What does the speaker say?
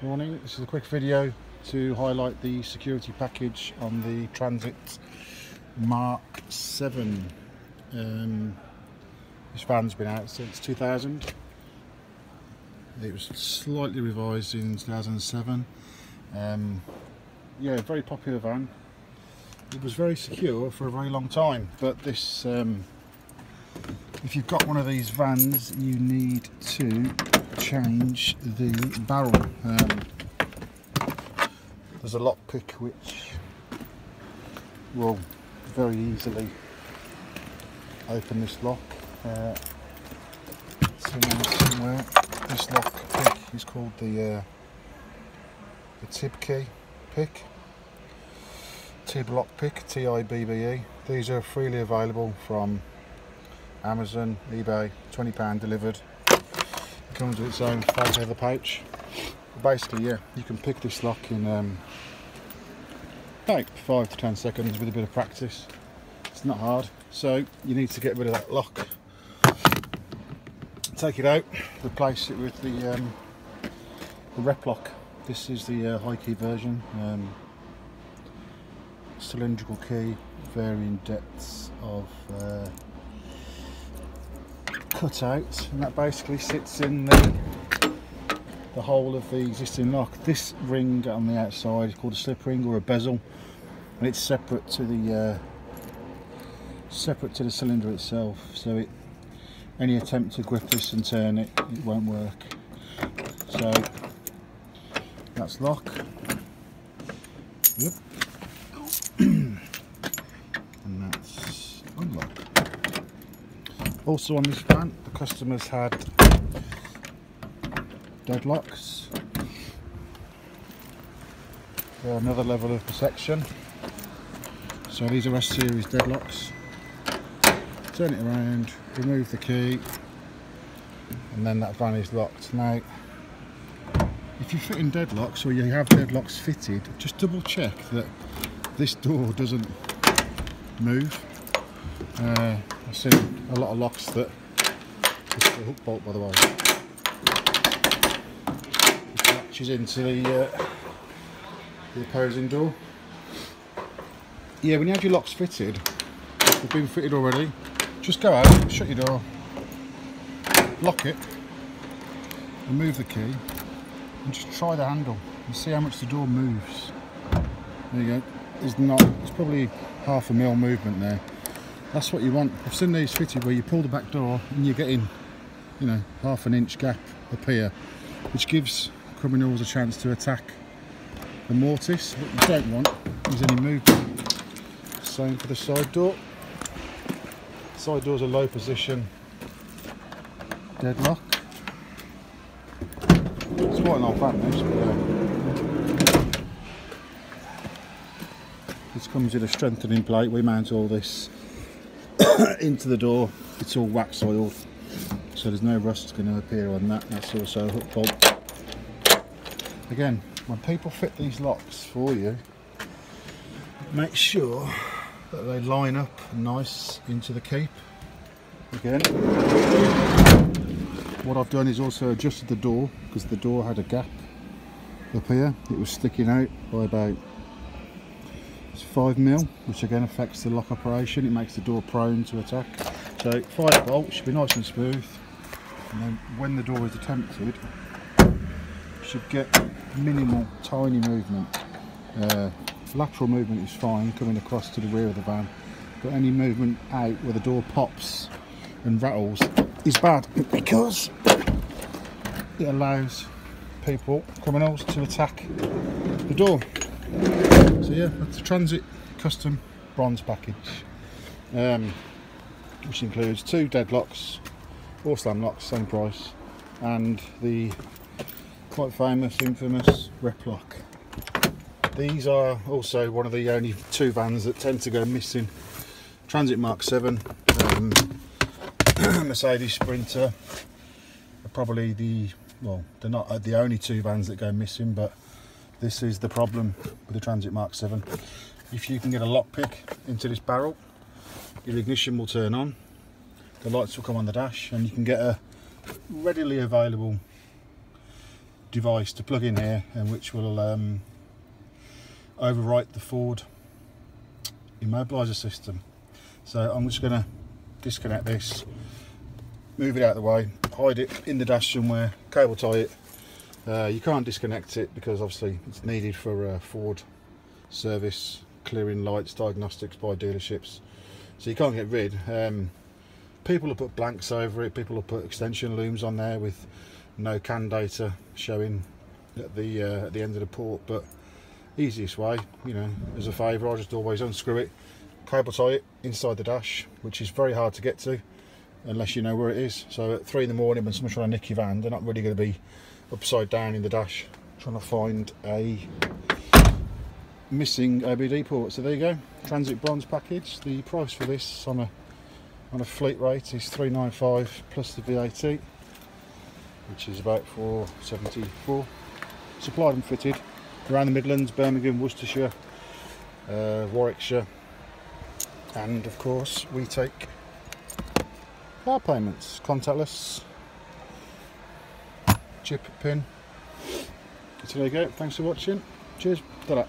Morning, this is a quick video to highlight the security package on the Transit Mk7. This van's been out since 2000. It was slightly revised in 2007. Yeah, very popular van. It was very secure for a very long time, but this if you've got one of these vans, you need to change the barrel. There's a lockpick which will very easily open this lock. Somewhere. This lockpick is called the Tibke pick. Tib lock pick, T-I-B-B-E. These are freely available from Amazon, eBay, £20 delivered. It comes with its own fake leather pouch. Basically, yeah, you can pick this lock in about 5 to 10 seconds with a bit of practice. It's not hard, so you need to get rid of that lock. Take it out, replace it with the Replock. This is the Hykee version. Cylindrical key, varying depths of cutout, and that basically sits in the hole of the existing lock. This ring on the outside is called a slip ring or a bezel, and it's separate to the cylinder itself. So any attempt to grip this and turn it, it won't work. So that's lock. Yep. And that's unlock. Also on this van, the customers had Deadlocks. They're another level of protection. So these are S-series Deadlocks. Turn it around, remove the key, and then that van is locked. Now, if you're fitting Deadlocks or you have Deadlocks fitted, just double check that this door doesn't move. I've seen a lot of locks that, this is a hook bolt by the way, it latches into the opposing door. Yeah, when you have your locks fitted, if they've been fitted already, just go out, shut your door, lock it, remove the key, and just try the handle and see how much the door moves. There you go. It's probably half a mil movement there. That's what you want. I've seen these fitted where you pull the back door and you're getting, you know, half an inch gap up here, which gives criminals a chance to attack the mortise. What you don't want is any movement. Same for the side door. Side door's a low position deadlock. It's quite an old van this, but this comes with a strengthening plate. We mount all this into the door. It's all wax oiled, so there's no rust going to appear on that. That's also a hook bolt. Again, when people fit these locks for you, make sure that they line up nice into the keep. Again, what I've done is also adjusted the door, because the door had a gap up here. It was sticking out by about 5 mil, which again affects the lock operation. It makes the door prone to attack. So 5 bolts should be nice and smooth, and then when the door is attempted, you should get minimal, tiny movement. Lateral movement is fine coming across to the rear of the van, but any movement out where the door pops and rattles is bad, because it allows criminals to attack the door. So yeah, that's the Transit custom bronze package, which includes 2 Deadlocks, 4 slam locks, same price, and the quite famous, infamous Replock. These are also one of the only 2 vans that tend to go missing. Transit Mk7, Mercedes Sprinter are probably they're not the only 2 vans that go missing, but this is the problem with the Transit Mk7. If you can get a lockpick into this barrel, your ignition will turn on, the lights will come on the dash, and you can get a readily available device to plug in here, and which will overwrite the Ford immobiliser system. So I'm just going to disconnect this, move it out of the way, hide it in the dash somewhere, cable tie it. You can't disconnect it because obviously it's needed for Ford service, clearing lights, diagnostics by dealerships, so you can't get rid. People will put blanks over it, people will put extension looms on there with no CAN data showing at the end of the port, but easiest way, you know, as a favour, I just always unscrew it, cable tie it inside the dash, which is very hard to get to unless you know where it is. So at 3 in the morning when someone's trying to nick your van, they're not really going to be upside down in the dash trying to find a missing OBD port. So there you go, Transit bronze package. The price for this on a fleet rate is $395 plus the VAT, which is about $474. Supplied and fitted around the Midlands, Birmingham, Worcestershire, Warwickshire, and of course we take car payments, contactless, chip, pin. So there you go, thanks for watching, cheers, ta-da.